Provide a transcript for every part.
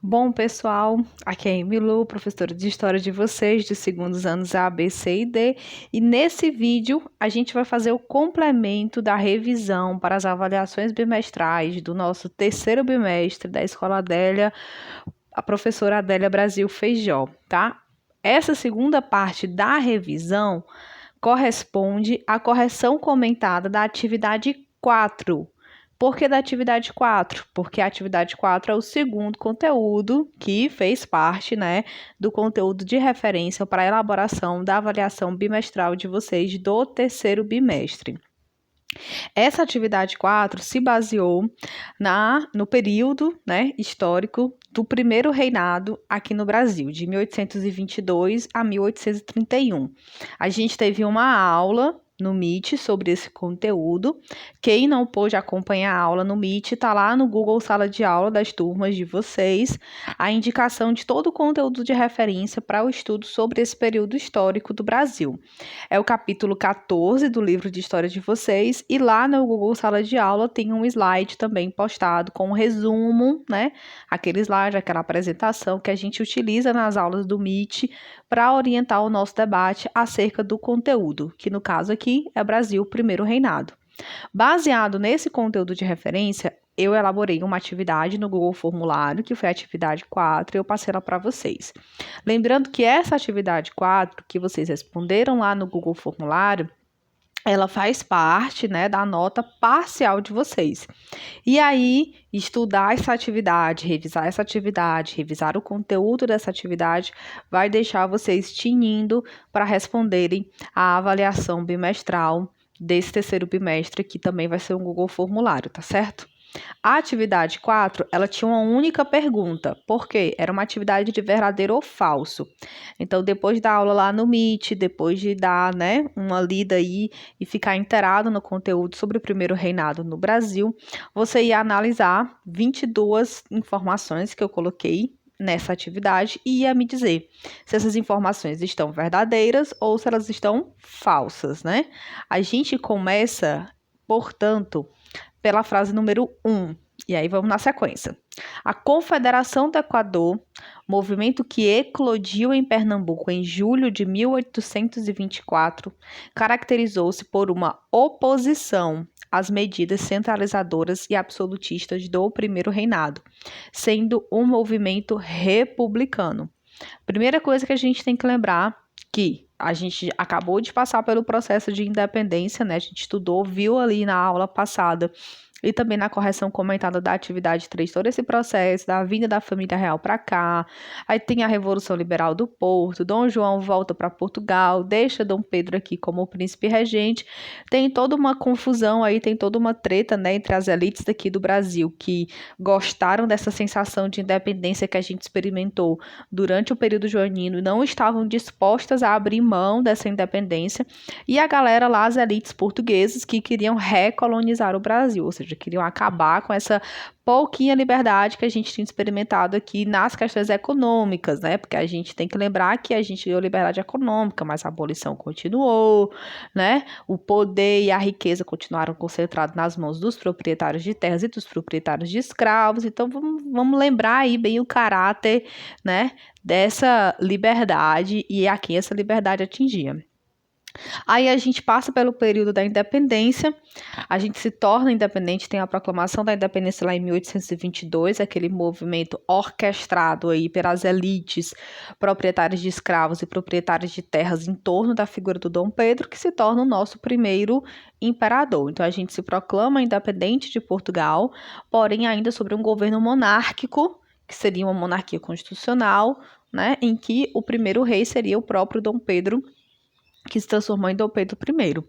Bom, pessoal, aqui é a Emilu, professora de História de vocês, de segundos anos A, B, C e D. E nesse vídeo, a gente vai fazer o complemento da revisão para as avaliações bimestrais do nosso terceiro bimestre da Escola Adélia, a professora Adélia Brasil Feijó, tá? Essa segunda parte da revisão corresponde à correção comentada da atividade 4. Por que da atividade 4? Porque a atividade 4 é o segundo conteúdo que fez parte, do conteúdo de referência para a elaboração da avaliação bimestral de vocês do terceiro bimestre. Essa atividade 4 se baseou no período, histórico do primeiro reinado aqui no Brasil, de 1822 a 1831. A gente teve uma aula no Meet sobre esse conteúdo. Quem não pôde acompanhar a aula no Meet, está lá no Google Sala de Aula das turmas de vocês, a indicação de todo o conteúdo de referência para o estudo sobre esse período histórico do Brasil. É o capítulo 14 do livro de história de vocês, e lá no Google Sala de Aula tem um slide também postado com um resumo, aquele slide, aquela apresentação que a gente utiliza nas aulas do Meet para orientar o nosso debate acerca do conteúdo, que no caso aqui é Brasil, primeiro reinado. Baseado nesse conteúdo de referência, eu elaborei uma atividade no Google Formulário, que foi a atividade 4, e eu passei ela para vocês. Lembrando que essa atividade 4, que vocês responderam lá no Google Formulário, ela faz parte, da nota parcial de vocês. E aí, estudar essa atividade, revisar o conteúdo dessa atividade, vai deixar vocês tinindo para responderem a avaliação bimestral desse terceiro bimestre, que também vai ser um Google Formulário, tá certo? A atividade 4, ela tinha uma única pergunta, por quê? Era uma atividade de verdadeiro ou falso. Então, depois da aula lá no Meet, depois de dar, uma lida aí e ficar inteirado no conteúdo sobre o primeiro reinado no Brasil, você ia analisar 22 informações que eu coloquei nessa atividade e ia me dizer se essas informações estão verdadeiras ou se elas estão falsas, A gente começa, portanto, pela frase número 1. E aí vamos na sequência. A Confederação do Equador, movimento que eclodiu em Pernambuco em julho de 1824, caracterizou-se por uma oposição às medidas centralizadoras e absolutistas do primeiro reinado, sendo um movimento republicano. Primeira coisa que a gente tem que lembrar que a gente acabou de passar pelo processo de independência, A gente estudou, viu ali na aula passada e também na correção comentada da atividade 3, todo esse processo da vinda da família real para cá. Aí tem a Revolução Liberal do Porto, Dom João volta para Portugal, deixa Dom Pedro aqui como príncipe regente. Tem toda uma confusão aí, tem toda uma treta, entre as elites daqui do Brasil que gostaram dessa sensação de independência que a gente experimentou durante o período joanino e não estavam dispostas a abrir mão dessa independência. E a galera lá, as elites portuguesas, que queriam recolonizar o Brasil, ou seja, queriam acabar com essa pouquinha liberdade que a gente tinha experimentado aqui nas questões econômicas, Porque a gente tem que lembrar que a gente deu liberdade econômica, mas a abolição continuou, O poder e a riqueza continuaram concentrados nas mãos dos proprietários de terras e dos proprietários de escravos. Então, vamos lembrar aí bem o caráter, dessa liberdade e a quem essa liberdade atingia. Aí a gente passa pelo período da independência, a gente se torna independente, tem a proclamação da independência lá em 1822, aquele movimento orquestrado aí pelas elites proprietárias de escravos e proprietários de terras em torno da figura do Dom Pedro, que se torna o nosso primeiro imperador. Então a gente se proclama independente de Portugal, porém ainda sobre um governo monárquico, que seria uma monarquia constitucional, em que o primeiro rei seria o próprio Dom Pedro, que se transformou em Dom Pedro I.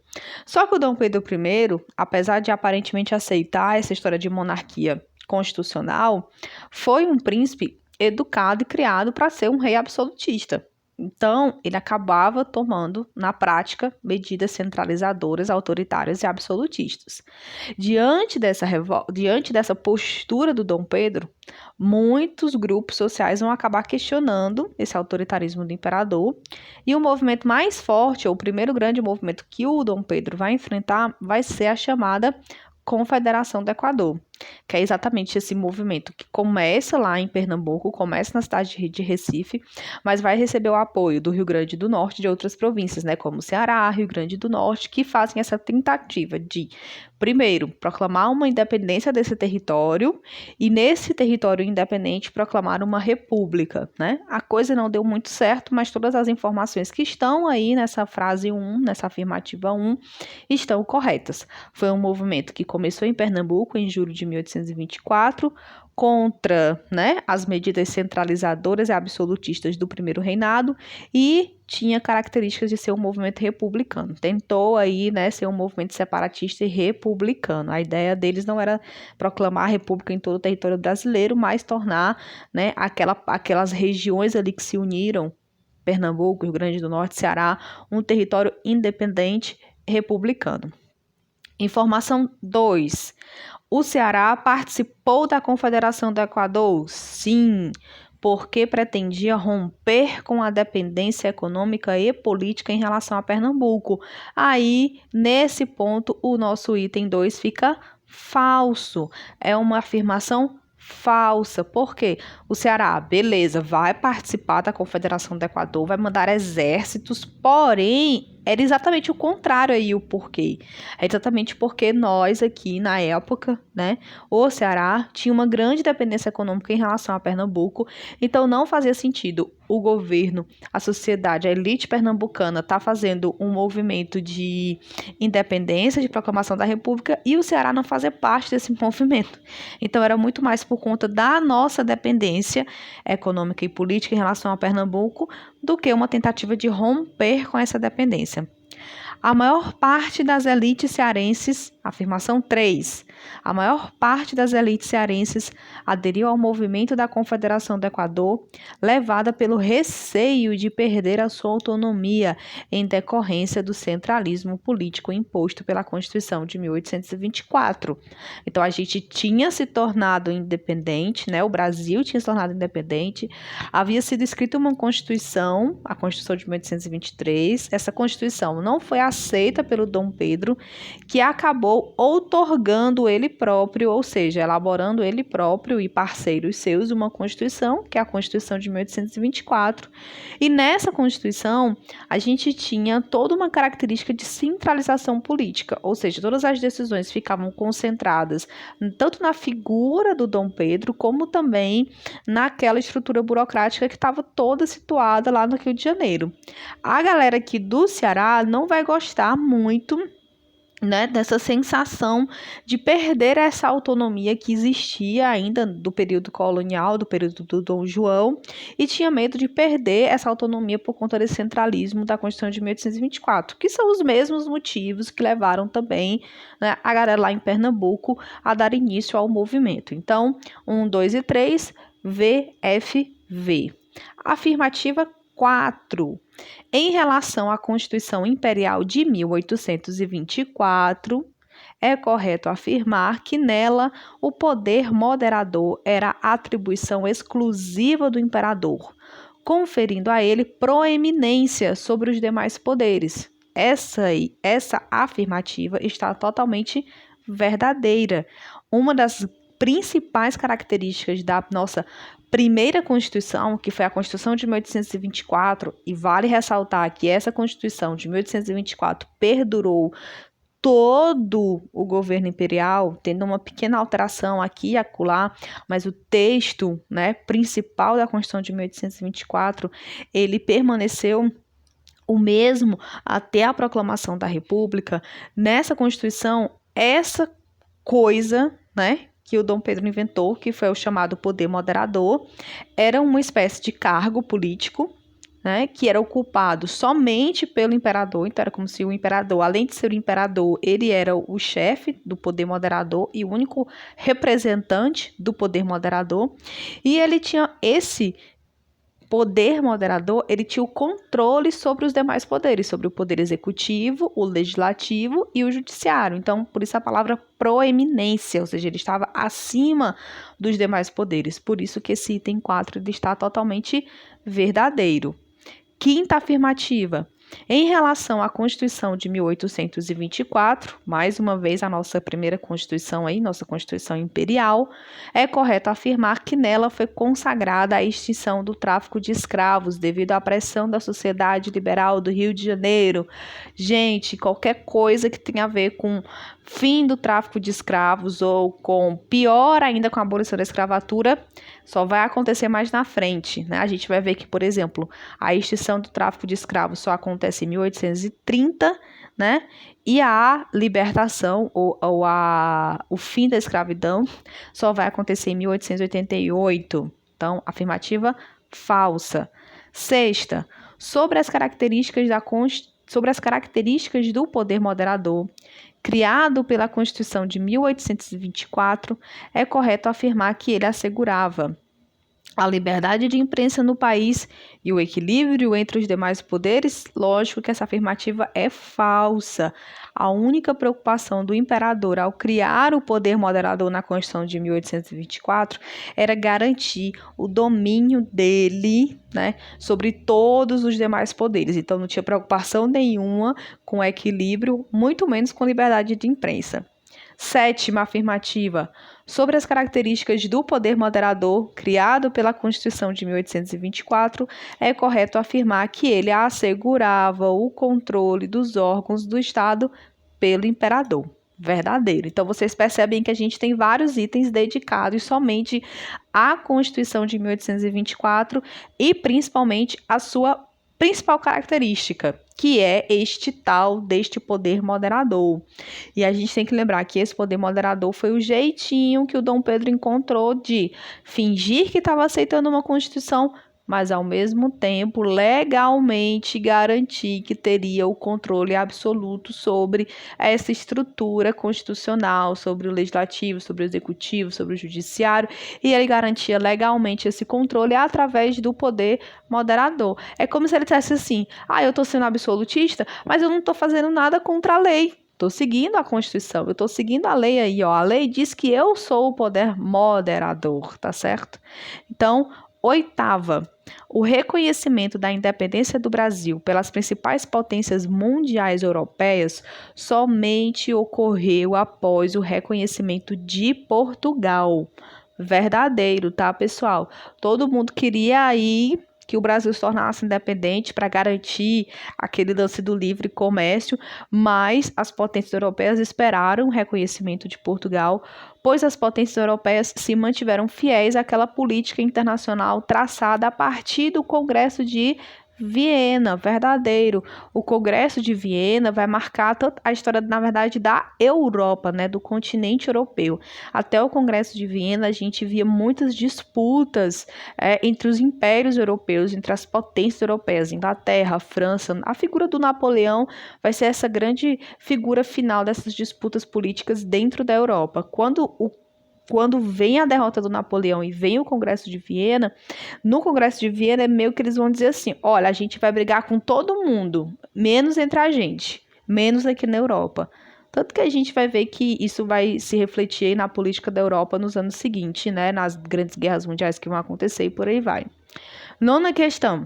Só que o Dom Pedro I, apesar de aparentemente aceitar essa história de monarquia constitucional, foi um príncipe educado e criado para ser um rei absolutista. Então, ele acabava tomando, na prática, medidas centralizadoras, autoritárias e absolutistas. Diante dessa postura do Dom Pedro, muitos grupos sociais vão acabar questionando esse autoritarismo do imperador, e o movimento mais forte, ou o primeiro grande movimento que o Dom Pedro vai enfrentar, vai ser a chamada Confederação do Equador. que é exatamente esse movimento que começa lá em Pernambuco, começa na cidade de Recife, mas vai receber o apoio do Rio Grande do Norte e de outras províncias, né, como Ceará, Rio Grande do Norte, que fazem essa tentativa de, primeiro, proclamar uma independência desse território e nesse território independente proclamar uma república, né? A coisa não deu muito certo, mas todas as informações que estão aí nessa frase 1, nessa afirmativa 1, estão corretas. Foi um movimento que começou em Pernambuco em julho de 1824, contra, né, as medidas centralizadoras e absolutistas do primeiro reinado e tinha características de ser um movimento republicano. Tentou aí, né, ser um movimento separatista e republicano. A ideia deles não era proclamar a república em todo o território brasileiro, mas tornar, né, aquelas regiões ali que se uniram, Pernambuco, Rio Grande do Norte, Ceará, um território independente republicano. Informação 2. O Ceará participou da Confederação do Equador? Sim, porque pretendia romper com a dependência econômica e política em relação a Pernambuco. Aí, nesse ponto, o nosso item 2 fica falso. É uma afirmação falsa. Por quê? O Ceará, beleza, vai participar da Confederação do Equador, vai mandar exércitos, porém, era exatamente o contrário aí o porquê. É exatamente porque nós aqui, na época, né, o Ceará tinha uma grande dependência econômica em relação a Pernambuco, então não fazia sentido o governo, a sociedade, a elite pernambucana tá fazendo um movimento de independência, de proclamação da República, e o Ceará não fazer parte desse movimento. Então era muito mais por conta da nossa dependência econômica e política em relação a Pernambuco do que uma tentativa de romper com essa dependência. A maior parte das elites cearenses, afirmação 3, a maior parte das elites cearenses aderiu ao movimento da Confederação do Equador, levada pelo receio de perder a sua autonomia em decorrência do centralismo político imposto pela Constituição de 1824. Então, a gente tinha se tornado independente, né? O Brasil tinha se tornado independente, havia sido escrita uma Constituição, a Constituição de 1823, essa Constituição não foi aceita pelo Dom Pedro, que acabou outorgando ele próprio, ou seja, elaborando ele próprio e parceiros seus uma Constituição, que é a Constituição de 1824. E nessa Constituição, a gente tinha toda uma característica de centralização política, ou seja, todas as decisões ficavam concentradas tanto na figura do Dom Pedro, como também naquela estrutura burocrática que estava toda situada lá no Rio de Janeiro. A galera aqui do Ceará não vai gostar muito, né, dessa sensação de perder essa autonomia que existia ainda do período colonial, do período do Dom João, e tinha medo de perder essa autonomia por conta desse centralismo da Constituição de 1824, que são os mesmos motivos que levaram também, né, a galera lá em Pernambuco a dar início ao movimento. Então, 1, 2 e 3, VFV. Afirmativa 4. Em relação à Constituição Imperial de 1824, é correto afirmar que nela o poder moderador era atribuição exclusiva do imperador, conferindo a ele proeminência sobre os demais poderes. Essa afirmativa está totalmente verdadeira. Uma das principais características da nossa primeira Constituição, que foi a Constituição de 1824, e vale ressaltar que essa Constituição de 1824 perdurou todo o governo imperial, tendo uma pequena alteração aqui e acolá, mas o texto, né, principal da Constituição de 1824, ele permaneceu o mesmo até a proclamação da República. Nessa Constituição, essa coisa, né, que o Dom Pedro inventou, que foi o chamado poder moderador, era uma espécie de cargo político, né, que era ocupado somente pelo imperador. Então era como se o imperador, além de ser o imperador, ele era o chefe do poder moderador e o único representante do poder moderador, e ele tinha esse poder moderador, ele tinha o controle sobre os demais poderes, sobre o poder executivo, o legislativo e o judiciário. Então, por isso a palavra proeminência, ou seja, ele estava acima dos demais poderes. Por isso que esse item 4 ele está totalmente verdadeiro. Quinta afirmativa. Em relação à Constituição de 1824, mais uma vez a nossa primeira Constituição aí, nossa Constituição Imperial, é correto afirmar que nela foi consagrada a extinção do tráfico de escravos devido à pressão da sociedade liberal do Rio de Janeiro. Gente, qualquer coisa que tenha a ver com fim do tráfico de escravos ou com, pior ainda, com a abolição da escravatura, só vai acontecer mais na frente, né? A gente vai ver que, por exemplo, a extinção do tráfico de escravos só acontece em 1830, né? E a libertação o fim da escravidão só vai acontecer em 1888. Então, afirmativa falsa. Sexta, sobre as características do poder moderador criado pela Constituição de 1824, é correto afirmar que ele assegurava a liberdade de imprensa no país e o equilíbrio entre os demais poderes. Lógico que essa afirmativa é falsa. A única preocupação do imperador ao criar o poder moderador na Constituição de 1824 era garantir o domínio dele, né, sobre todos os demais poderes. Então não tinha preocupação nenhuma com o equilíbrio, muito menos com liberdade de imprensa. Sétima afirmativa, sobre as características do poder moderador criado pela Constituição de 1824, é correto afirmar que ele assegurava o controle dos órgãos do Estado pelo imperador. Verdadeiro. Então, vocês percebem que a gente tem vários itens dedicados somente à Constituição de 1824 e principalmente à sua principal característica, que é deste poder moderador. E a gente tem que lembrar que esse poder moderador foi o jeitinho que o Dom Pedro encontrou de fingir que estava aceitando uma Constituição, mas ao mesmo tempo legalmente garantir que teria o controle absoluto sobre essa estrutura constitucional, sobre o legislativo, sobre o executivo, sobre o judiciário, e ele garantia legalmente esse controle através do poder moderador. É como se ele dissesse assim: eu estou sendo absolutista, mas eu não estou fazendo nada contra a lei. Estou seguindo a Constituição, eu estou seguindo a lei aí, ó. A lei diz que eu sou o poder moderador, tá certo? Então, oitava, o reconhecimento da independência do Brasil pelas principais potências mundiais europeias somente ocorreu após o reconhecimento de Portugal. Verdadeiro, tá, pessoal? Todo mundo queria aí que o Brasil se tornasse independente para garantir aquele lance do livre comércio, mas as potências europeias esperaram o reconhecimento de Portugal, pois as potências europeias se mantiveram fiéis àquela política internacional traçada a partir do Congresso de Viena. Verdadeiro. O Congresso de Viena vai marcar a história, na verdade, da Europa, né, do continente europeu. Até o Congresso de Viena, a gente via muitas disputas entre os impérios europeus, entre as potências europeias, Inglaterra, França. A figura do Napoleão vai ser essa grande figura final dessas disputas políticas dentro da Europa. Quando vem a derrota do Napoleão e vem o Congresso de Viena, no Congresso de Viena é meio que eles vão dizer assim: olha, a gente vai brigar com todo mundo, menos entre a gente, menos aqui na Europa. Tanto que a gente vai ver que isso vai se refletir aí na política da Europa nos anos seguintes, né? Nas grandes guerras mundiais que vão acontecer e por aí vai. Nona questão.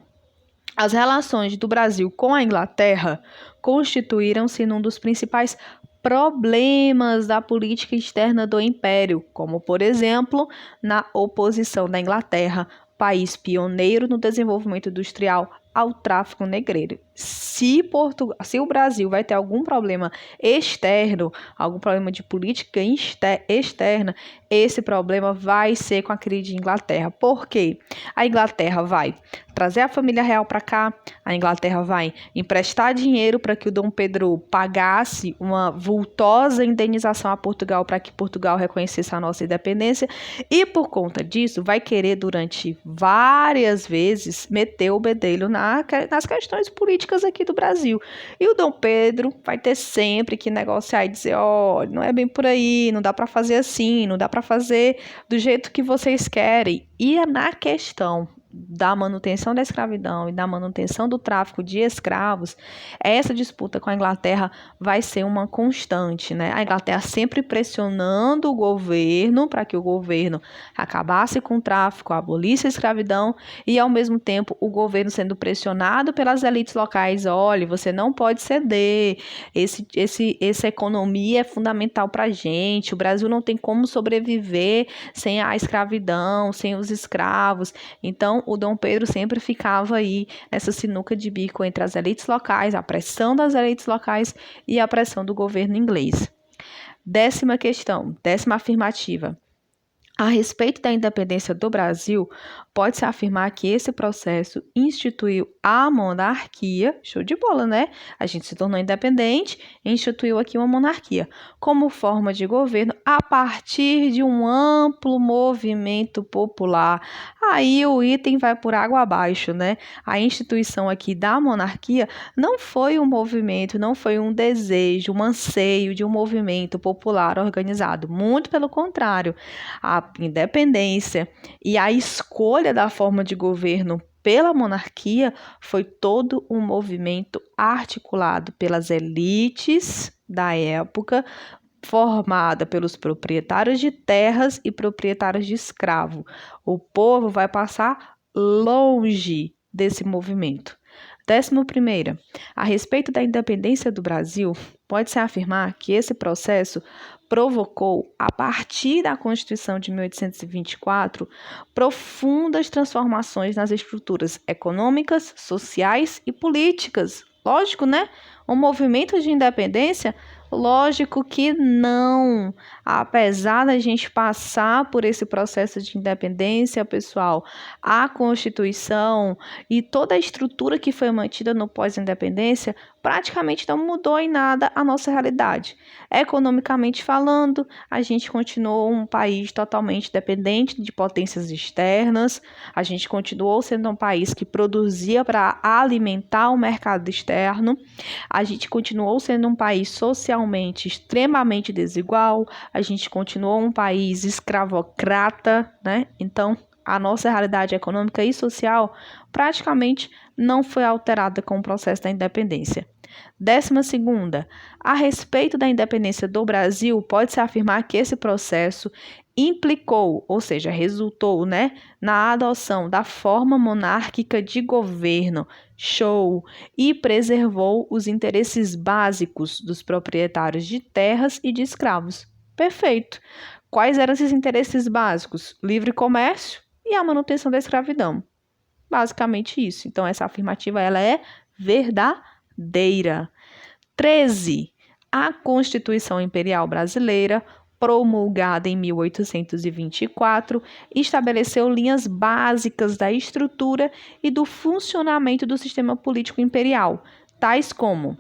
As relações do Brasil com a Inglaterra constituíram-se num dos principais problemas da política externa do Império, como, por exemplo, na oposição da Inglaterra, país pioneiro no desenvolvimento industrial, ao tráfico negreiro. Se o Brasil vai ter algum problema externo, algum problema de política externa, esse problema vai ser com a querida Inglaterra. Por quê? A Inglaterra vai trazer a família real para cá, a Inglaterra vai emprestar dinheiro para que o Dom Pedro pagasse uma vultosa indenização a Portugal para que Portugal reconhecesse a nossa independência e, por conta disso, vai querer durante várias vezes meter o bedelho nas questões políticas aqui do Brasil. E o Dom Pedro vai ter sempre que negociar e dizer: olha, não é bem por aí, não dá para fazer assim, não dá para fazer do jeito que vocês querem. E é na questão da manutenção da escravidão e da manutenção do tráfico de escravos, essa disputa com a Inglaterra vai ser uma constante, né? A Inglaterra sempre pressionando o governo para que o governo acabasse com o tráfico, abolisse a escravidão e, ao mesmo tempo, o governo sendo pressionado pelas elites locais. Olha, você não pode ceder, essa economia é fundamental para a gente, o Brasil não tem como sobreviver sem a escravidão, sem os escravos. Então, o Dom Pedro sempre ficava aí nessa sinuca de bico entre as elites locais, a pressão das elites locais e a pressão do governo inglês. 10ª questão, 10ª afirmativa. A respeito da independência do Brasil, pode-se afirmar que esse processo instituiu a monarquia, show de bola, né? A gente se tornou independente e instituiu aqui uma monarquia, como forma de governo a partir de um amplo movimento popular. Aí o item vai por água abaixo, né? A instituição aqui da monarquia não foi um movimento, não foi um desejo, um anseio de um movimento popular organizado. Muito pelo contrário, a independência e a escolha da forma de governo pela monarquia foi todo um movimento articulado pelas elites da época, formada pelos proprietários de terras e proprietários de escravo. O povo vai passar longe desse movimento. 11ª, a respeito da independência do Brasil, pode-se afirmar que esse processo provocou, a partir da Constituição de 1824, profundas transformações nas estruturas econômicas, sociais e políticas. Lógico, né? Um movimento de independência. Lógico que não. Apesar da gente passar por esse processo de independência, pessoal, a Constituição e toda a estrutura que foi mantida no pós-independência praticamente não mudou em nada a nossa realidade. Economicamente falando, a gente continuou um país totalmente dependente de potências externas, a gente continuou sendo um país que produzia para alimentar o mercado externo, a gente continuou sendo um país socialmente extremamente desigual, a gente continuou um país escravocrata, né? Então, a nossa realidade econômica e social praticamente não foi alterada com o processo da independência. 12ª, a respeito da independência do Brasil, pode-se afirmar que esse processo implicou, ou seja, resultou, né, na adoção da forma monárquica de governo, show, e preservou os interesses básicos dos proprietários de terras e de escravos. Perfeito. Quais eram esses interesses básicos? Livre comércio e a manutenção da escravidão. Basicamente isso. Então, essa afirmativa ela é verdadeira. 13. A Constituição Imperial Brasileira, promulgada em 1824, estabeleceu linhas básicas da estrutura e do funcionamento do sistema político imperial, tais como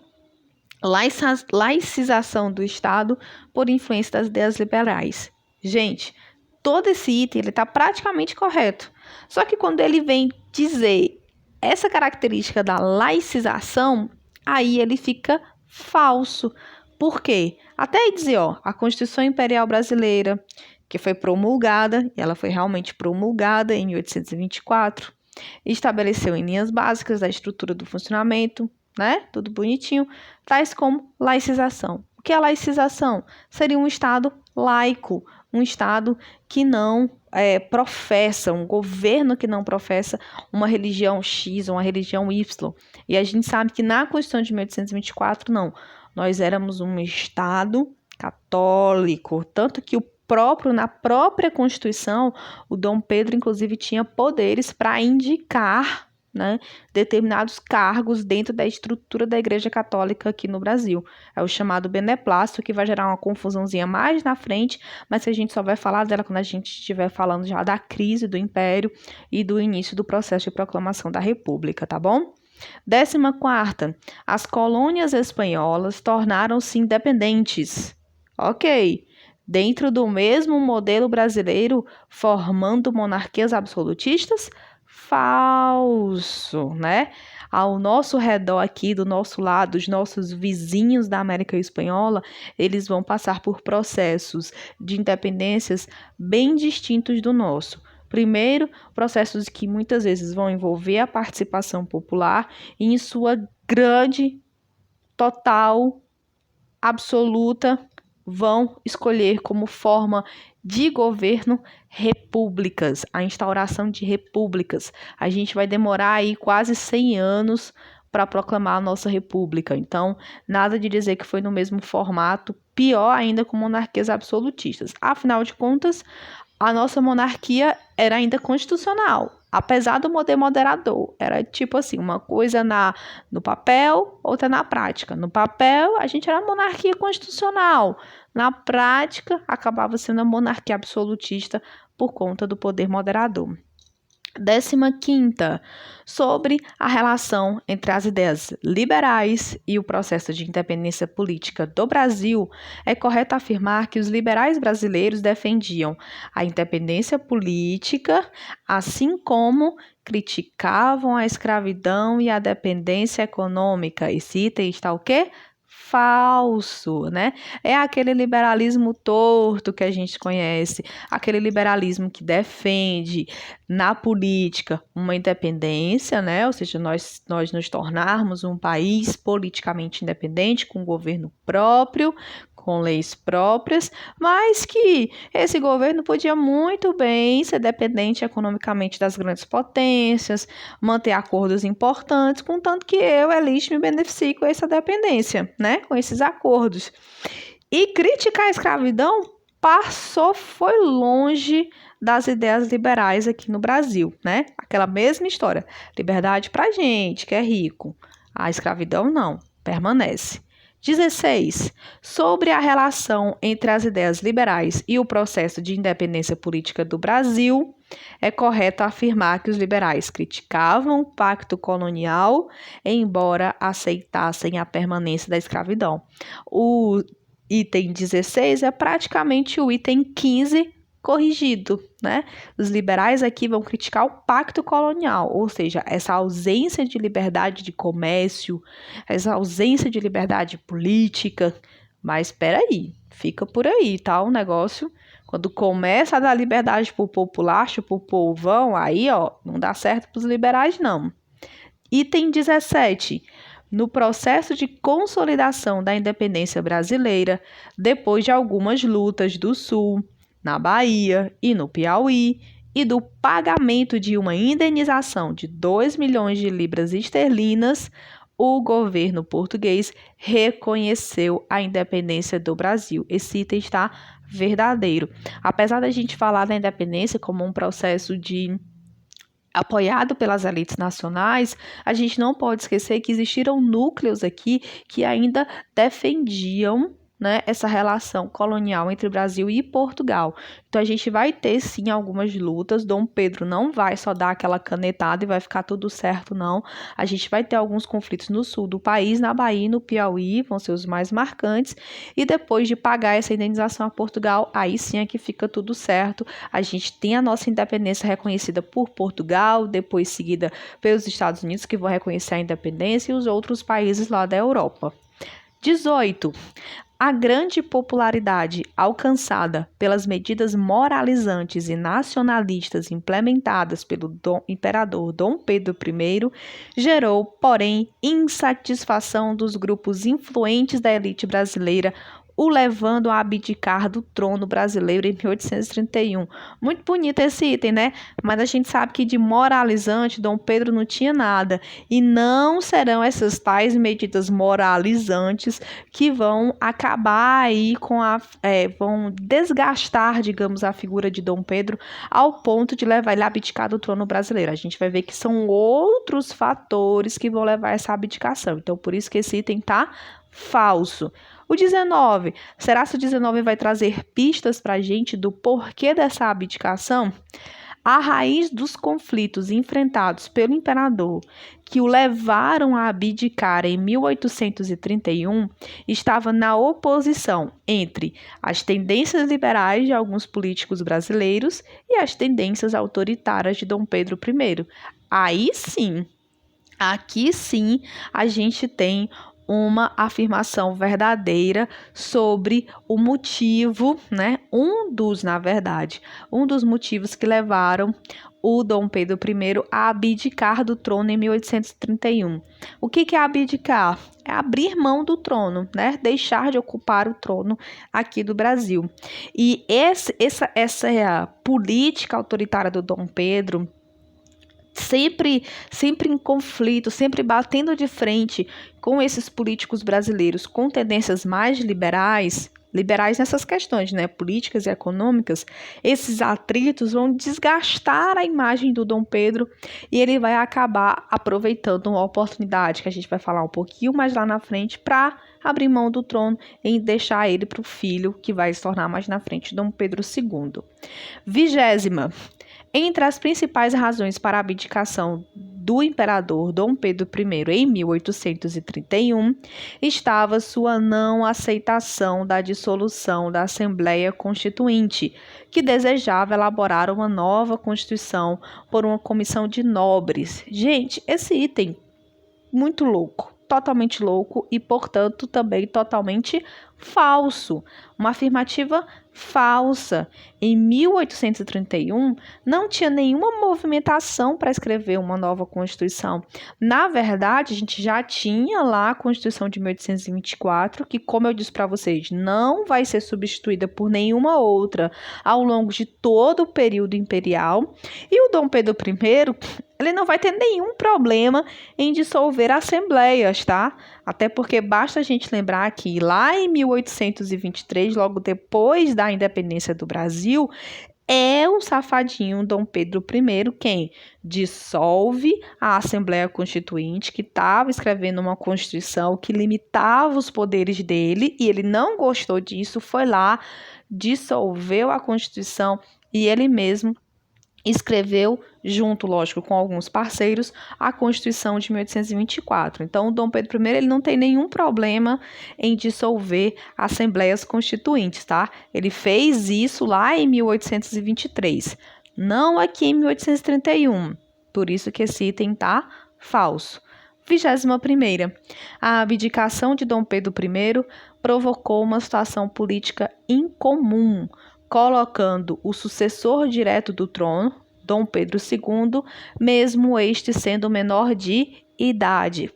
laicização do Estado por influência das ideias liberais. Gente, todo esse item está praticamente correto. Só que quando ele vem dizer essa característica da laicização, aí ele fica falso. Por quê? Até aí dizer, a Constituição Imperial Brasileira, que foi promulgada, e ela foi realmente promulgada em 1824, estabeleceu em linhas básicas da estrutura do funcionamento, né? Tudo bonitinho, tais como laicização. O que é laicização? Seria um Estado laico, um Estado que não professa, um governo que não professa uma religião X ou uma religião Y. E a gente sabe que na Constituição de 1824, não. Nós éramos um Estado católico, tanto que na própria Constituição, o Dom Pedro, inclusive, tinha poderes para indicar, né, determinados cargos dentro da estrutura da Igreja Católica aqui no Brasil. É o chamado beneplácito, que vai gerar uma confusãozinha mais na frente, mas que a gente só vai falar dela quando a gente estiver falando já da crise do Império e do início do processo de proclamação da República, tá bom? 14ª, as colônias espanholas tornaram-se independentes. Ok, dentro do mesmo modelo brasileiro, formando monarquias absolutistas? Falso, né? Ao nosso redor aqui, do nosso lado, os nossos vizinhos da América Espanhola, eles vão passar por processos de independências bem distintos do nosso. Primeiro, processos que muitas vezes vão envolver a participação popular e, em sua grande, total, absoluta, vão escolher como forma de governo repúblicas, a instauração de repúblicas. A gente vai demorar aí quase 100 anos para proclamar a nossa república. Então, nada de dizer que foi no mesmo formato, pior ainda com monarquias absolutistas. Afinal de contas, a nossa monarquia era ainda constitucional, apesar do poder moderador. Era tipo assim, uma coisa no papel, outra na prática. No papel, a gente era monarquia constitucional. Na prática, acabava sendo a monarquia absolutista por conta do poder moderador. 15ª, sobre a relação entre as ideias liberais e o processo de independência política do Brasil, é correto afirmar que os liberais brasileiros defendiam a independência política, assim como criticavam a escravidão e a dependência econômica. Esse item está o quê? Falso, né? É aquele liberalismo torto que a gente conhece, aquele liberalismo que defende na política uma independência, né? Ou seja, nós nos tornarmos um país politicamente independente, com governo próprio, com leis próprias, mas que esse governo podia muito bem ser dependente economicamente das grandes potências, manter acordos importantes, contanto que eu, elite, me beneficie com essa dependência, né? Com esses acordos. E criticar a escravidão foi longe das ideias liberais aqui no Brasil, né? Aquela mesma história. Liberdade pra gente, que é rico. A escravidão não, permanece. 16. Sobre a relação entre as ideias liberais e o processo de independência política do Brasil, é correto afirmar que os liberais criticavam o pacto colonial, embora aceitassem a permanência da escravidão. O item 16 é praticamente o item 15 corrigido, né? Os liberais aqui vão criticar o pacto colonial, ou seja, essa ausência de liberdade de comércio, essa ausência de liberdade política. Mas espera aí, fica por aí, tá? O negócio, quando começa a dar liberdade pro populacho, pro povão, aí, ó, não dá certo pros liberais, não. Item 17. No processo de consolidação da independência brasileira, depois de algumas lutas do Sul, na Bahia e no Piauí, e do pagamento de uma indenização de 2 milhões de libras esterlinas, o governo português reconheceu a independência do Brasil. Esse item está verdadeiro. Apesar da gente falar da independência como um processo apoiado pelas elites nacionais, a gente não pode esquecer que existiram núcleos aqui que ainda defendiam, né, essa relação colonial entre Brasil e Portugal. Então, a gente vai ter, sim, algumas lutas. Dom Pedro não vai só dar aquela canetada e vai ficar tudo certo, não. A gente vai ter alguns conflitos no sul do país, na Bahia e no Piauí, vão ser os mais marcantes. E depois de pagar essa indenização a Portugal, aí sim é que fica tudo certo. A gente tem a nossa independência reconhecida por Portugal, depois seguida pelos Estados Unidos, que vão reconhecer a independência, e os outros países lá da Europa. 18. A grande popularidade alcançada pelas medidas moralizantes e nacionalistas implementadas pelo imperador Dom Pedro I gerou, porém, insatisfação dos grupos influentes da elite brasileira, o levando a abdicar do trono brasileiro em 1831. Muito bonito esse item, né? Mas a gente sabe que de moralizante Dom Pedro não tinha nada. E não serão essas tais medidas moralizantes que vão acabar aí vão desgastar, digamos, a figura de Dom Pedro ao ponto de levar ele a abdicar do trono brasileiro. A gente vai ver que são outros fatores que vão levar a essa abdicação. Então, por isso que esse item tá falso. O 19. Será que o 19 vai trazer pistas para a gente do porquê dessa abdicação? A raiz dos conflitos enfrentados pelo imperador, que o levaram a abdicar em 1831, estava na oposição entre as tendências liberais de alguns políticos brasileiros e as tendências autoritárias de Dom Pedro I. Aí sim, aqui sim, a gente tem uma afirmação verdadeira sobre o motivo, né? Um dos motivos que levaram o Dom Pedro I a abdicar do trono em 1831. O que é abdicar? É abrir mão do trono, né? Deixar de ocupar o trono aqui do Brasil. E essa é a política autoritária do Dom Pedro, sempre em conflito, sempre batendo de frente com esses políticos brasileiros com tendências mais liberais nessas questões, né, políticas e econômicas. Esses atritos vão desgastar a imagem do Dom Pedro e ele vai acabar aproveitando uma oportunidade que a gente vai falar um pouquinho mais lá na frente para abrir mão do trono e deixar ele para o filho, que vai se tornar mais na frente Dom Pedro II. 20ª. Entre as principais razões para a abdicação do imperador Dom Pedro I em 1831 estava sua não aceitação da dissolução da Assembleia Constituinte, que desejava elaborar uma nova Constituição por uma comissão de nobres. Gente, esse item muito louco, totalmente louco e, portanto, também totalmente falso. Uma afirmativa falsa. Em 1831, não tinha nenhuma movimentação para escrever uma nova Constituição. Na verdade, a gente já tinha lá a Constituição de 1824, que, como eu disse para vocês, não vai ser substituída por nenhuma outra ao longo de todo o período imperial. E o Dom Pedro I, ele não vai ter nenhum problema em dissolver assembleias, tá? Até porque basta a gente lembrar que lá em 1823, logo depois da independência do Brasil, é o safadinho Dom Pedro I quem dissolve a Assembleia Constituinte, que estava escrevendo uma Constituição que limitava os poderes dele, e ele não gostou disso, foi lá, dissolveu a Constituição e ele mesmo escreveu, junto, lógico, com alguns parceiros, a Constituição de 1824. Então, o Dom Pedro I ele não tem nenhum problema em dissolver assembleias constituintes, tá? Ele fez isso lá em 1823, não aqui em 1831. Por isso que esse item tá falso. 21ª. A abdicação de Dom Pedro I provocou uma situação política incomum, colocando o sucessor direto do trono, Dom Pedro II, mesmo este sendo menor de idade.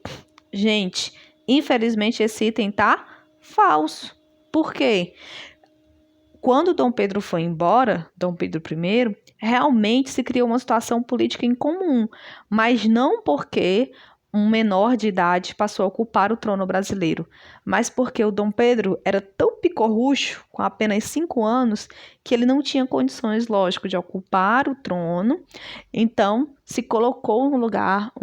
Gente, infelizmente esse item tá falso. Por quê? Quando Dom Pedro foi embora, Dom Pedro I, realmente se criou uma situação política incomum, mas não porque um menor de idade passou a ocupar o trono brasileiro, mas porque o Dom Pedro era tão picorrucho, com apenas 5 anos, que ele não tinha condições, lógico, de ocupar o trono. Então, se colocou no lugar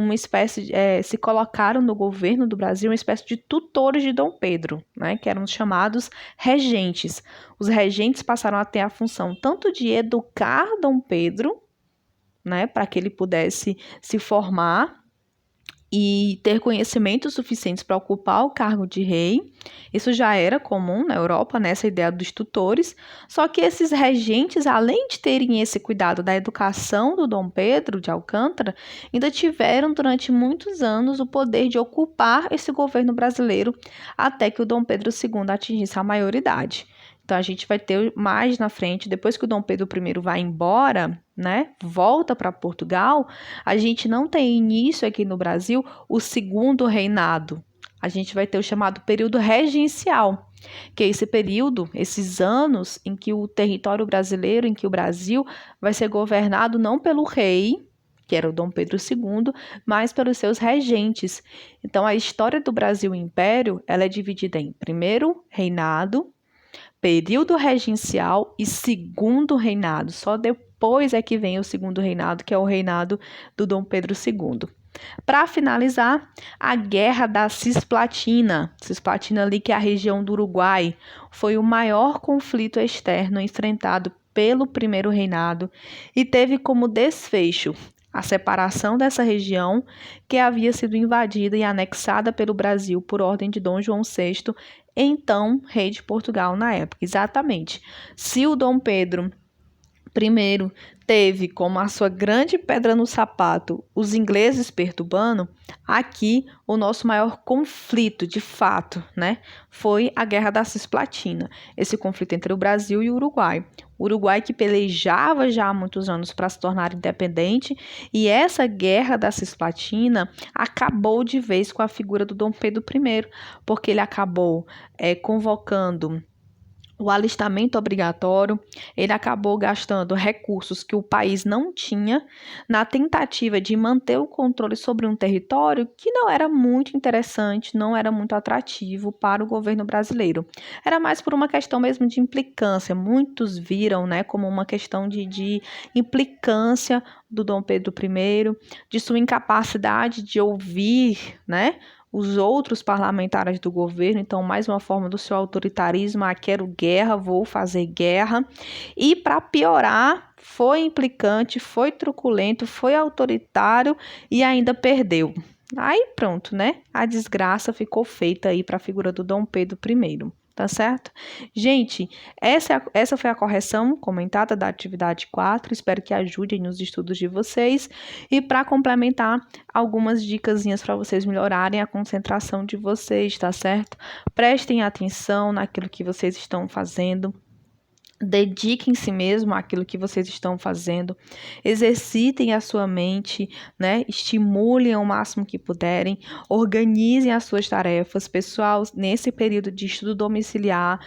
se colocaram no governo do Brasil uma espécie de tutores de Dom Pedro, né, que eram os chamados regentes. Os regentes passaram a ter a função tanto de educar Dom Pedro, né, para que ele pudesse se formar e ter conhecimentos suficientes para ocupar o cargo de rei. Isso já era comum na Europa, nessa ideia dos tutores. Só que esses regentes, além de terem esse cuidado da educação do Dom Pedro de Alcântara, ainda tiveram durante muitos anos o poder de ocupar esse governo brasileiro até que o Dom Pedro II atingisse a maioridade. Então, a gente vai ter mais na frente, depois que o Dom Pedro I vai embora, né, volta para Portugal, a gente não tem início aqui no Brasil o segundo reinado. A gente vai ter o chamado período regencial, que é esse período, esses anos em que o território brasileiro, em que o Brasil vai ser governado não pelo rei, que era o Dom Pedro II, mas pelos seus regentes. Então, a história do Brasil Império, ela é dividida em primeiro reinado, período regencial e segundo reinado. Só depois é que vem o segundo reinado, que é o reinado do Dom Pedro II. Para finalizar, a Guerra da Cisplatina. Cisplatina ali, que é a região do Uruguai, foi o maior conflito externo enfrentado pelo primeiro reinado e teve como desfecho a separação dessa região, que havia sido invadida e anexada pelo Brasil por ordem de Dom João VI, então rei de Portugal na época. Exatamente. Se o Dom Pedro Primeiro, teve como a sua grande pedra no sapato os ingleses perturbando. Aqui o nosso maior conflito, de fato, né, foi a Guerra da Cisplatina, esse conflito entre o Brasil e o Uruguai. O Uruguai que pelejava já há muitos anos para se tornar independente, e essa Guerra da Cisplatina acabou de vez com a figura do Dom Pedro I, porque ele acabou convocando o alistamento obrigatório. Ele acabou gastando recursos que o país não tinha na tentativa de manter o controle sobre um território que não era muito interessante, não era muito atrativo para o governo brasileiro. Era mais por uma questão mesmo de implicância. Muitos viram, né, como uma questão de implicância do Dom Pedro I, de sua incapacidade de ouvir, né, os outros parlamentares do governo. Então, mais uma forma do seu autoritarismo: quero guerra, vou fazer guerra. E para piorar, foi implicante, foi truculento, foi autoritário e ainda perdeu. Aí pronto, né? A desgraça ficou feita aí para a figura do Dom Pedro I. Tá certo? Gente, essa foi a correção comentada da atividade 4. Espero que ajude nos estudos de vocês. E para complementar, algumas dicasinhas para vocês melhorarem a concentração de vocês, tá certo? Prestem atenção naquilo que vocês estão fazendo. Dediquem-se mesmo àquilo que vocês estão fazendo, exercitem a sua mente, né? Estimulem ao máximo que puderem, organizem as suas tarefas. Pessoal, nesse período de estudo domiciliar,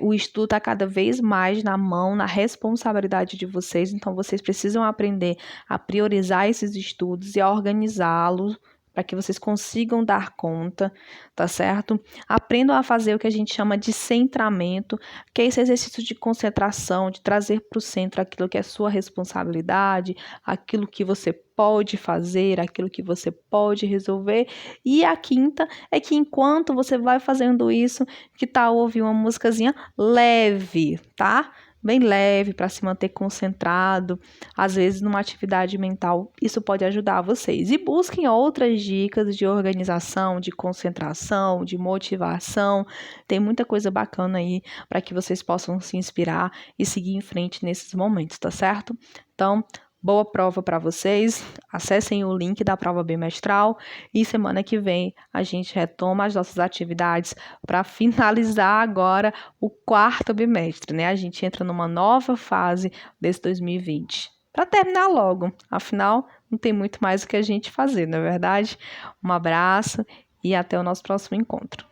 o estudo está cada vez mais na mão, na responsabilidade de vocês, então vocês precisam aprender a priorizar esses estudos e a organizá-los para que vocês consigam dar conta, tá certo? Aprendam a fazer o que a gente chama de centramento, que é esse exercício de concentração, de trazer para o centro aquilo que é sua responsabilidade, aquilo que você pode fazer, aquilo que você pode resolver. E a quinta é que enquanto você vai fazendo isso, que tal ouvir uma musicazinha leve, tá? Bem leve, para se manter concentrado, às vezes numa atividade mental. Isso pode ajudar vocês. E busquem outras dicas de organização, de concentração, de motivação. Tem muita coisa bacana aí para que vocês possam se inspirar e seguir em frente nesses momentos, tá certo? Então, boa prova para vocês. Acessem o link da prova bimestral e semana que vem a gente retoma as nossas atividades para finalizar agora o 4º bimestre, né? A gente entra numa nova fase desse 2020. Para terminar logo, afinal, não tem muito mais o que a gente fazer, não é verdade? Um abraço e até o nosso próximo encontro.